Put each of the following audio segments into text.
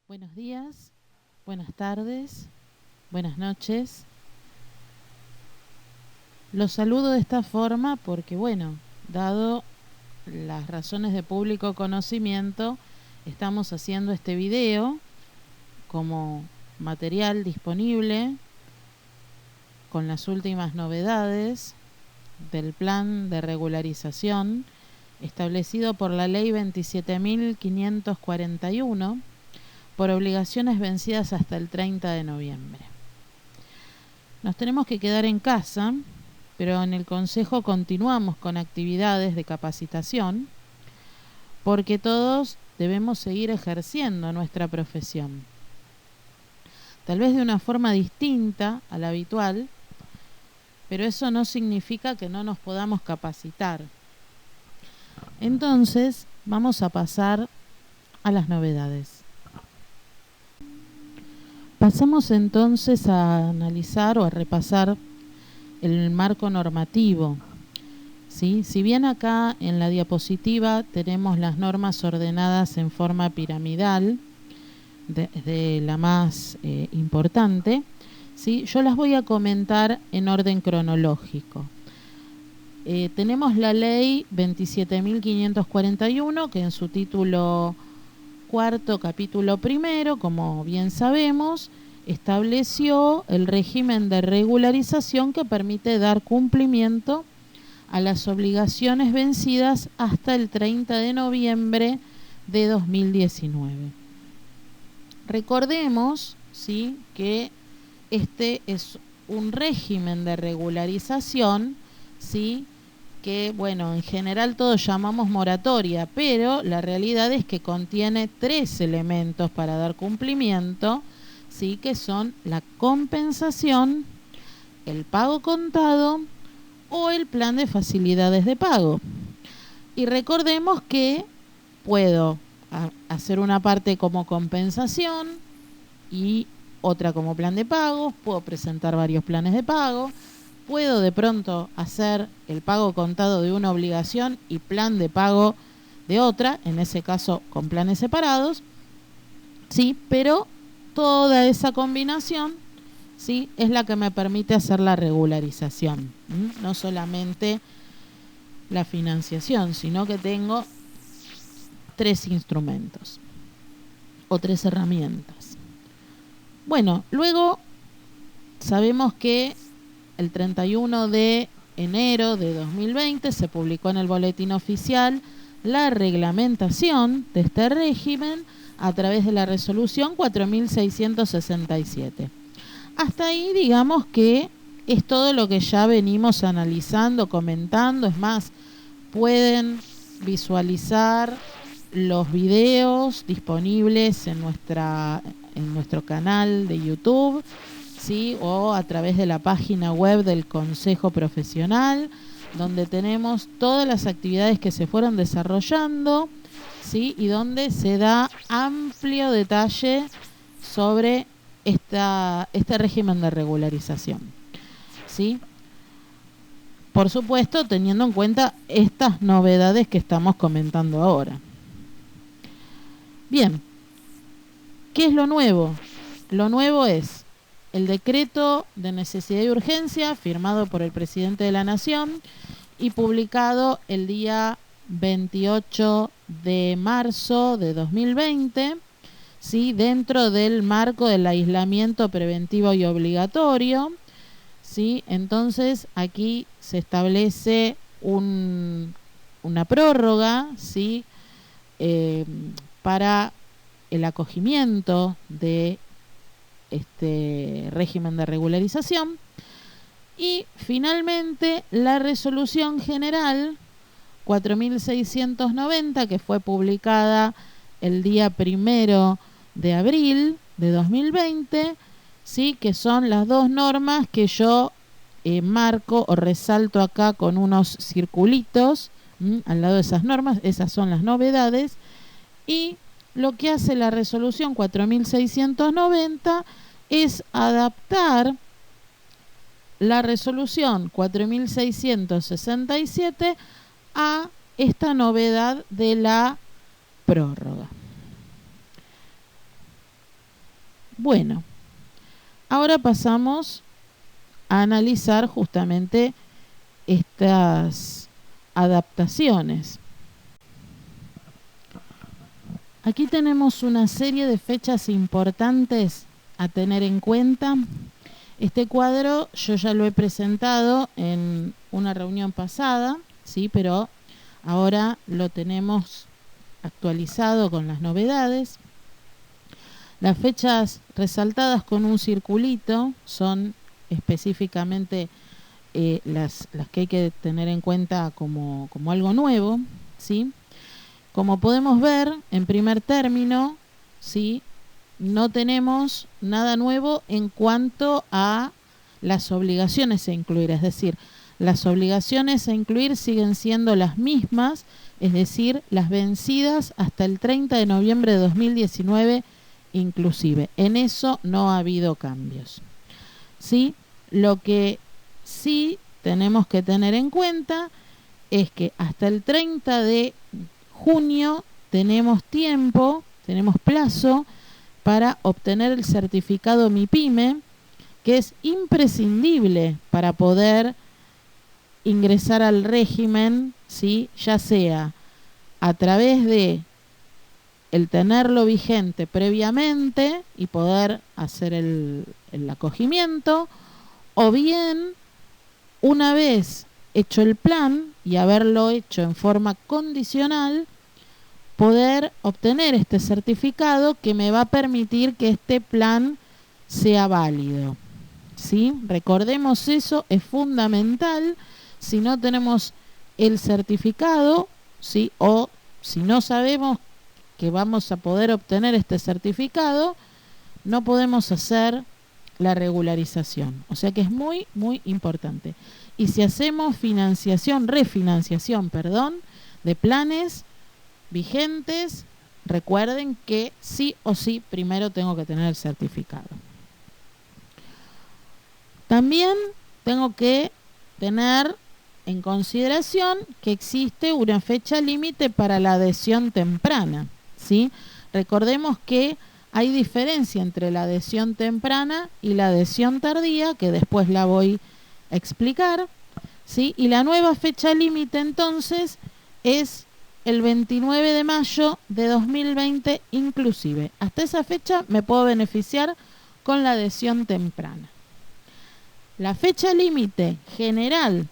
Buenos días, buenas tardes, buenas noches. Los saludo de esta forma porque, dado las razones de público conocimiento, estamos haciendo este video como material disponible con las últimas novedades del plan de regularización establecido por la Ley 27.541 por obligaciones vencidas hasta el 30 de noviembre. Nos tenemos que quedar en casa, pero en el Consejo continuamos con actividades de capacitación porque todos debemos seguir ejerciendo nuestra profesión. Tal vez de una forma distinta a la habitual, pero eso no significa que no nos podamos capacitar. Entonces, vamos a pasar a las novedades. Pasamos entonces a analizar o a repasar el marco normativo. ¿Sí? Si bien acá en la diapositiva tenemos las normas ordenadas en forma piramidal, de la más importante, ¿sí? Yo las voy a comentar en orden cronológico. Tenemos la ley 27.541, que en su título cuarto, capítulo primero, como bien sabemos, estableció el régimen de regularización que permite dar cumplimiento a las obligaciones vencidas hasta el 30 de noviembre de 2019. Recordemos, ¿sí?, que este es un régimen de regularización, ¿sí?, que, en general todos llamamos moratoria, pero la realidad es que contiene 3 elementos para dar cumplimiento, ¿sí?, que son la compensación, el pago contado o el plan de facilidades de pago. Y recordemos que puedo hacer una parte como compensación y otra como plan de pago, puedo presentar varios planes de pago, puedo de pronto hacer el pago contado de una obligación y plan de pago de otra, en ese caso con planes separados, ¿sí? Pero toda esa combinación, ¿sí?, es la que me permite hacer la regularización. No solamente la financiación, sino que tengo 3 instrumentos o 3 herramientas. Luego sabemos que el 31 de enero de 2020 se publicó en el Boletín Oficial la reglamentación de este régimen a través de la resolución 4.667. Hasta ahí digamos que es todo lo que ya venimos analizando, comentando. Es más, pueden visualizar los videos disponibles en nuestro canal de YouTube, ¿sí?, o a través de la página web del Consejo Profesional, donde tenemos todas las actividades que se fueron desarrollando, ¿sí?, y donde se da amplio detalle sobre este régimen de regularización, ¿sí? Por supuesto, teniendo en cuenta estas novedades que estamos comentando ahora. Bien, ¿qué es lo nuevo? Lo nuevo es el decreto de necesidad y urgencia firmado por el presidente de la Nación y publicado el día 28 de marzo de 2020, ¿sí?, dentro del marco del aislamiento preventivo y obligatorio, ¿sí? Entonces aquí se establece una prórroga, ¿sí?, para el acogimiento de este régimen de regularización. Y finalmente la resolución general 4.690, que fue publicada el día 1 de abril de 2020, ¿sí?, que son las 2 normas que yo marco o resalto acá con unos circulitos al lado de esas normas. Esas son las novedades. Y lo que hace la resolución 4.690 es adaptar la resolución 4.667 a esta novedad de la prórroga. Bueno, ahora pasamos a analizar justamente estas adaptaciones. Aquí tenemos una serie de fechas importantes a tener en cuenta. Este cuadro yo ya lo he presentado en una reunión pasada, ¿sí? Pero ahora lo tenemos actualizado con las novedades. Las fechas resaltadas con un circulito son específicamente las que hay que tener en cuenta como algo nuevo, ¿sí? Como podemos ver, en primer término, ¿sí? No tenemos nada nuevo en cuanto a las obligaciones a incluir, es decir, las obligaciones a incluir siguen siendo las mismas, es decir, las vencidas hasta el 30 de noviembre de 2019 inclusive. En eso no ha habido cambios. ¿Sí? Lo que sí tenemos que tener en cuenta es que hasta el 30 de junio tenemos tiempo, tenemos plazo para obtener el certificado MIPYME, que es imprescindible para poder ingresar al régimen, ¿sí? Ya sea a través de el tenerlo vigente previamente y poder hacer el acogimiento, o bien una vez hecho el plan y haberlo hecho en forma condicional, poder obtener este certificado que me va a permitir que este plan sea válido. ¿Sí? Recordemos eso, es fundamental. Si no tenemos el certificado, ¿sí? O si no sabemos que vamos a poder obtener este certificado, no podemos hacer la regularización. O sea que es muy, muy importante. Y si hacemos refinanciación, de planes vigentes, recuerden que sí o sí primero tengo que tener el certificado. También tengo que tener en consideración que existe una fecha límite para la adhesión temprana, ¿sí? Recordemos que hay diferencia entre la adhesión temprana y la adhesión tardía, que después la voy a explicar, ¿sí? Y la nueva fecha límite entonces es el 29 de mayo de 2020 inclusive. Hasta esa fecha me puedo beneficiar con la adhesión temprana. La fecha límite general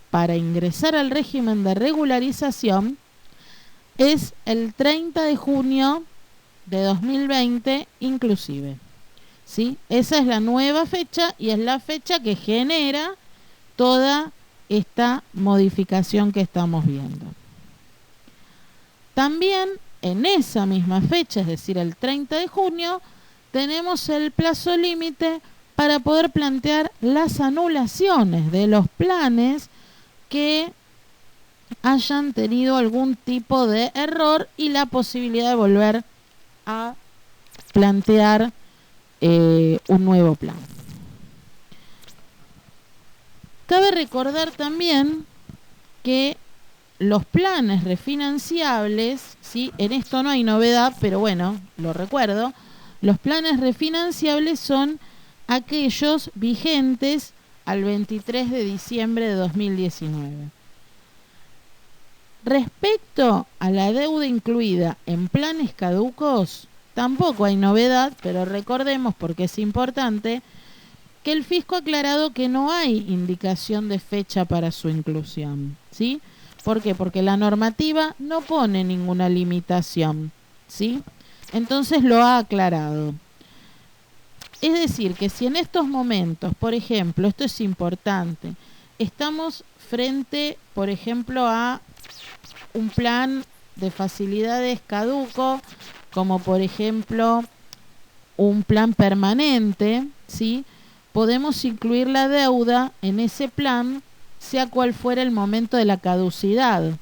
para ingresar al régimen de regularización es el 30 de junio de 2020 inclusive. ¿Sí? Esa es la nueva fecha y es la fecha que genera toda esta modificación que estamos viendo. También en esa misma fecha, es decir, el 30 de junio, tenemos el plazo límite para poder plantear las anulaciones de los planes que hayan tenido algún tipo de error y la posibilidad de volver a plantear un nuevo plan. Cabe recordar también que los planes refinanciables, ¿sí? En esto no hay novedad, pero bueno, lo recuerdo, los planes refinanciables son aquellos vigentes al 23 de diciembre de 2019. Respecto a la deuda incluida en planes caducos, tampoco hay novedad, pero recordemos, porque es importante, que el fisco ha aclarado que no hay indicación de fecha para su inclusión, ¿sí? ¿Por qué? Porque la normativa no pone ninguna limitación, ¿sí? Entonces lo ha aclarado. Es decir, que si en estos momentos, por ejemplo, esto es importante, estamos frente, por ejemplo, a un plan de facilidades caduco, como por ejemplo un plan permanente, ¿sí? Podemos incluir la deuda en ese plan, sea cual fuera el momento de la caducidad,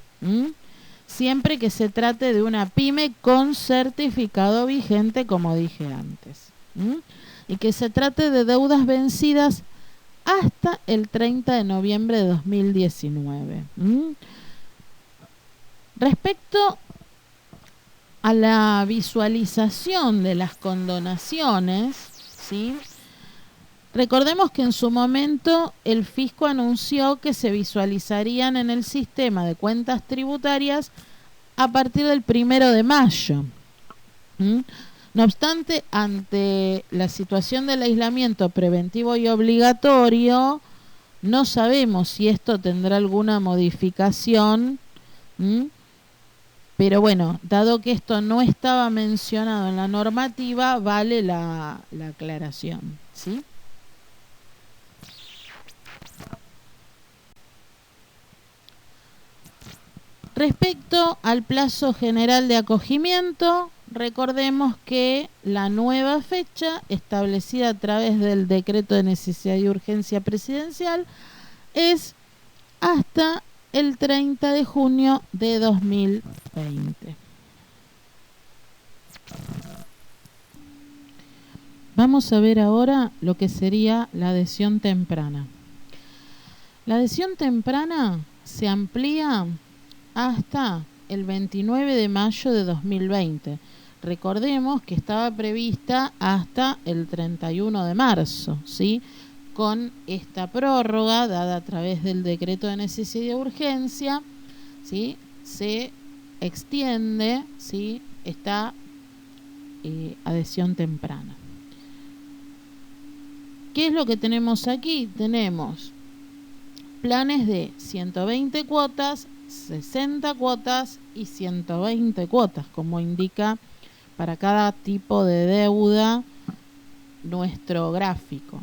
siempre que se trate de una pyme con certificado vigente, como dije antes, y que se trate de deudas vencidas hasta el 30 de noviembre de 2019. Respecto a la visualización de las condonaciones, ¿sí? Recordemos que en su momento el fisco anunció que se visualizarían en el sistema de cuentas tributarias a partir del 1 de mayo. No obstante, ante la situación del aislamiento preventivo y obligatorio, no sabemos si esto tendrá alguna modificación, pero bueno, dado que esto no estaba mencionado en la normativa, vale la aclaración, ¿sí? Respecto al plazo general de acogimiento, recordemos que la nueva fecha establecida a través del decreto de necesidad y urgencia presidencial es hasta el 30 de junio de 2020. Vamos a ver ahora lo que sería la adhesión temprana. La adhesión temprana se amplía hasta el 29 de mayo de 2020. Recordemos que estaba prevista hasta el 31 de marzo, ¿sí? Con esta prórroga dada a través del decreto de necesidad y urgencia, ¿sí? Se extiende, ¿sí? Esta adhesión temprana. ¿Qué es lo que tenemos aquí? Tenemos planes de 120 cuotas, 60 cuotas y 120 cuotas, como indica para cada tipo de deuda nuestro gráfico.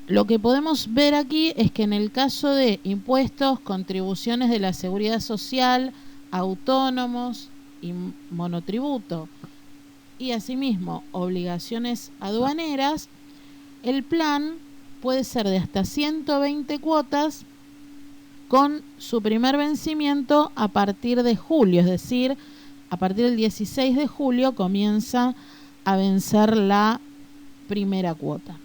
Lo que podemos ver aquí es que en el caso de impuestos, contribuciones de la seguridad social, autónomos y monotributo, y asimismo obligaciones aduaneras, el plan puede ser de hasta 120 cuotas con su primer vencimiento a partir de julio, es decir, a partir del 16 de julio comienza a vencer la primera cuota.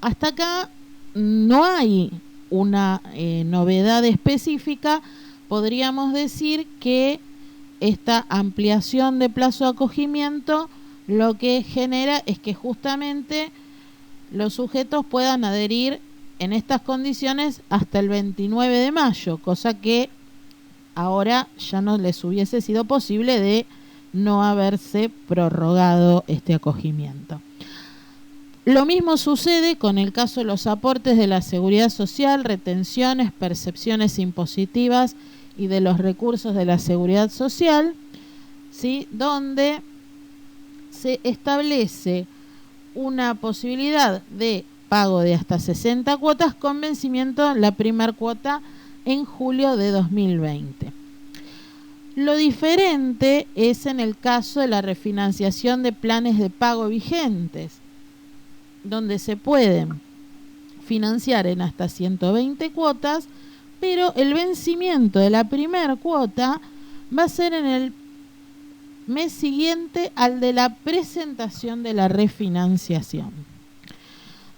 Hasta acá no hay una novedad específica. Podríamos decir que esta ampliación de plazo de acogimiento lo que genera es que justamente los sujetos puedan adherir en estas condiciones hasta el 29 de mayo, cosa que ahora ya no les hubiese sido posible de no haberse prorrogado este acogimiento. Lo mismo sucede con el caso de los aportes de la seguridad social, retenciones, percepciones impositivas y de los recursos de la seguridad social, ¿sí? Donde se establece una posibilidad de pago de hasta 60 cuotas con vencimiento la primera cuota en julio de 2020. Lo diferente es en el caso de la refinanciación de planes de pago vigentes, donde se pueden financiar en hasta 120 cuotas, pero el vencimiento de la primera cuota va a ser en el mes siguiente al de la presentación de la refinanciación.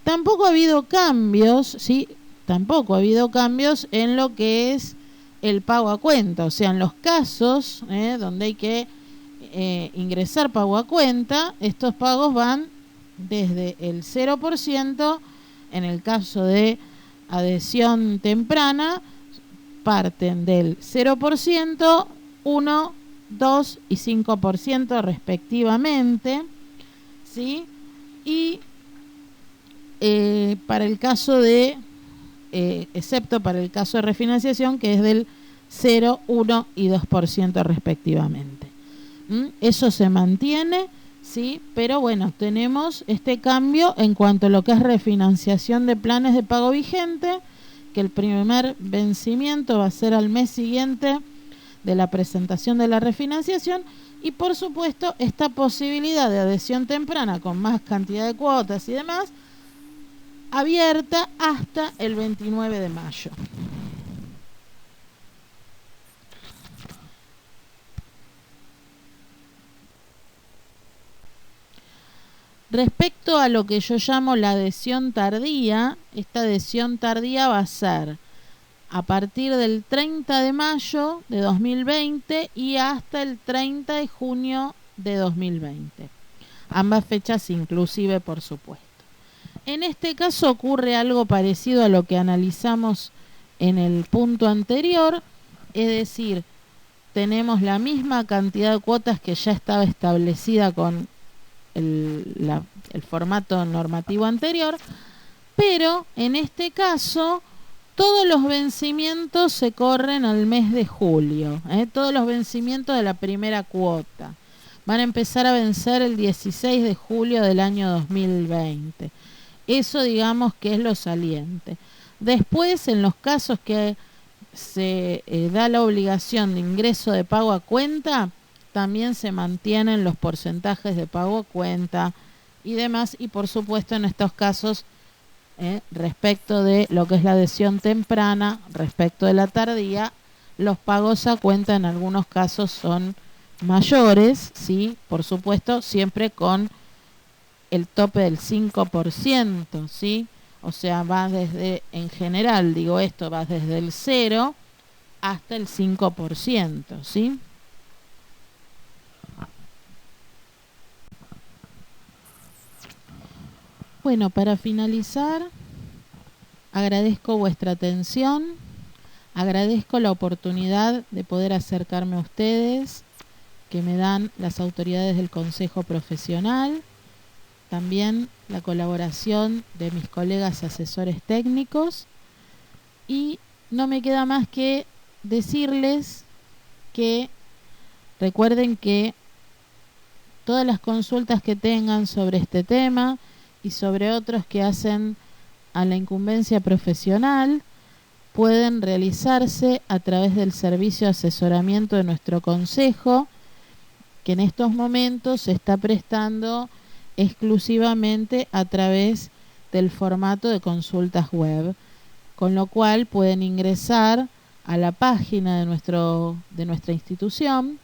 Tampoco ha habido cambios, ¿sí? Tampoco ha habido cambios en lo que es el pago a cuenta, o sea, en los casos donde hay que ingresar pago a cuenta, estos pagos van desde el 0%, en el caso de adhesión temprana, parten del 0%, 1%, 2% y 5% respectivamente, ¿sí? Y para el caso de, excepto para el caso de refinanciación, que es del 0, 1 y 2% respectivamente. Eso se mantiene, ¿sí? Pero bueno, tenemos este cambio en cuanto a lo que es refinanciación de planes de pago vigente, que el primer vencimiento va a ser al mes siguiente de la presentación de la refinanciación, y por supuesto esta posibilidad de adhesión temprana con más cantidad de cuotas y demás, abierta hasta el 29 de mayo. Respecto a lo que yo llamo la adhesión tardía, esta adhesión tardía va a ser a partir del 30 de mayo de 2020 y hasta el 30 de junio de 2020. ambas fechas inclusive, por supuesto. En este caso ocurre algo parecido a lo que analizamos en el punto anterior, es decir, tenemos la misma cantidad de cuotas que ya estaba establecida con el formato normativo anterior, pero en este caso todos los vencimientos se corren al mes de julio, todos los vencimientos de la primera cuota van a empezar a vencer el 16 de julio del año 2020. Eso digamos que es lo saliente. Después, en los casos que se da la obligación de ingreso de pago a cuenta, también se mantienen los porcentajes de pago a cuenta y demás, y por supuesto en estos casos respecto de lo que es la adhesión temprana, respecto de la tardía, los pagos a cuenta en algunos casos son mayores, ¿sí? Por supuesto, siempre con el tope del 5%, ¿sí? O sea, va desde, en general, digo esto, va desde el 0 hasta el 5%, ¿sí? Bueno, para finalizar, agradezco vuestra atención, agradezco la oportunidad de poder acercarme a ustedes, que me dan las autoridades del Consejo Profesional, también la colaboración de mis colegas asesores técnicos, y no me queda más que decirles que recuerden que todas las consultas que tengan sobre este tema y sobre otros que hacen a la incumbencia profesional pueden realizarse a través del servicio de asesoramiento de nuestro consejo, que en estos momentos se está prestando exclusivamente a través del formato de consultas web, con lo cual pueden ingresar a la página de nuestra institución,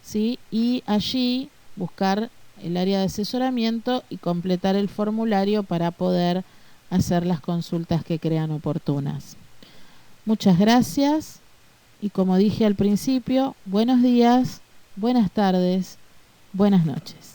¿sí? Y allí buscar el área de asesoramiento y completar el formulario para poder hacer las consultas que crean oportunas. Muchas gracias y, como dije al principio, buenos días, buenas tardes, buenas noches.